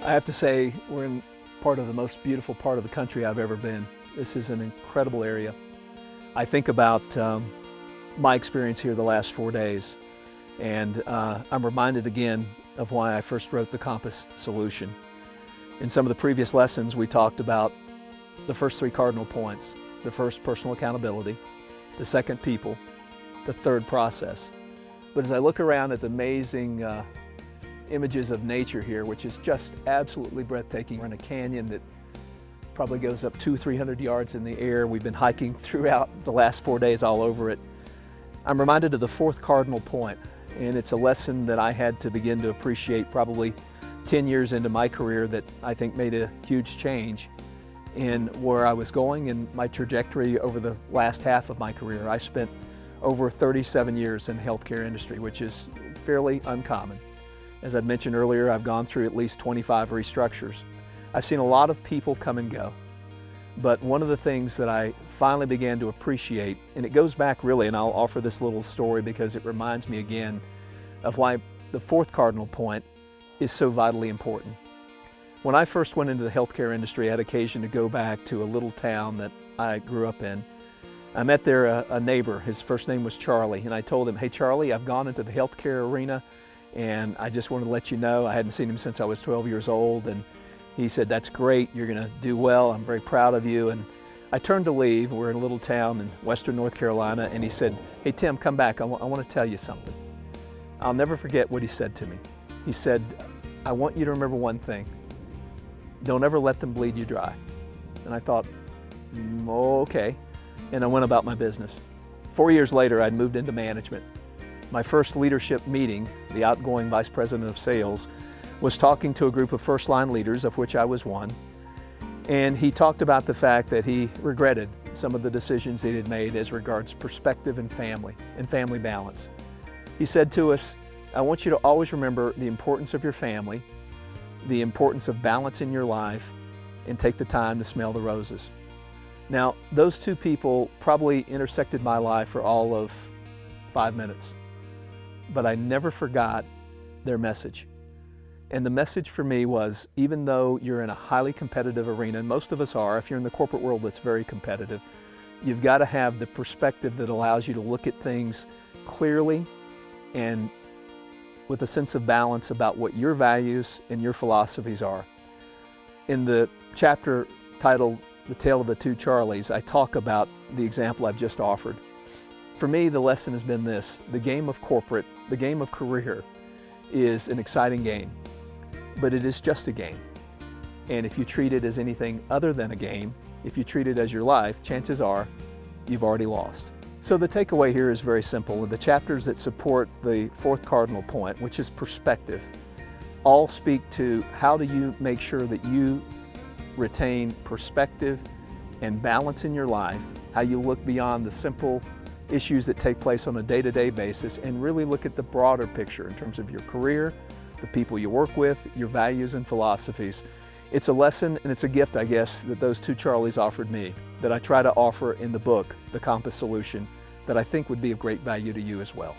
I have to say we're in part of the most beautiful part of the country I've ever been. This is an incredible area. I think about my experience here the last 4 days, and I'm reminded again of why I first wrote the Compass Solution. In some of the previous lessons, we talked about the first 3 cardinal points. The first, personal accountability. The second, people. The third, process. But as I look around at the amazing images of nature here, which is just absolutely breathtaking. We're in a canyon that probably goes up 200-300 yards in the air. We've been hiking throughout the last 4 days all over it. I'm reminded of the 4th cardinal point, and it's a lesson that I had to begin to appreciate probably 10 years into my career that I think made a huge change in where I was going and my trajectory over the last half of my career. I spent over 37 years in the healthcare industry, which is fairly uncommon. As I mentioned earlier, I've gone through at least 25 restructures. I've seen a lot of people come and go, but one of the things that I finally began to appreciate, and it goes back really, and I'll offer this little story because it reminds me again of why the 4th cardinal point is so vitally important. When I first went into the healthcare industry, I had occasion to go back to a little town that I grew up in. I met there a neighbor. His first name was Charlie, and I told him, "Hey Charlie, I've gone into the healthcare arena, and I just wanted to let you know, I hadn't seen him since I was 12 years old." And he said, "That's great, you're gonna do well, I'm very proud of you." And I turned to leave. We're in a little town in western North Carolina, and he said, "Hey Tim, come back, I want to tell you something." I'll never forget what he said to me. He said, "I want you to remember one thing. Don't ever let them bleed you dry." And I thought, okay. And I went about my business. 4 years later, I'd moved into management. My first leadership meeting, the outgoing vice president of sales, was talking to a group of first-line leaders, of which I was one. And he talked about the fact that he regretted some of the decisions that he had made as regards perspective and family balance. He said to us, "I want you to always remember the importance of your family, the importance of balance in your life, and take the time to smell the roses." Now, those 2 people probably intersected my life for all of 5 minutes, but I never forgot their message. And the message for me was, even though you're in a highly competitive arena, and most of us are, if you're in the corporate world that's very competitive, you've got to have the perspective that allows you to look at things clearly and with a sense of balance about what your values and your philosophies are. In the chapter titled The Tale of the Two Charlies, I talk about the example I've just offered. For me, the lesson has been this: the game of corporate, the game of career, is an exciting game, but it is just a game. And if you treat it as anything other than a game, if you treat it as your life, chances are you've already lost. So the takeaway here is very simple. The chapters that support the 4th cardinal point, which is perspective, all speak to how do you make sure that you retain perspective and balance in your life, how you look beyond the simple issues that take place on a day-to-day basis and really look at the broader picture in terms of your career, the people you work with, your values and philosophies. It's a lesson and it's a gift, I guess, that those 2 Charlies offered me, that I try to offer in the book, The Compass Solution, that I think would be of great value to you as well.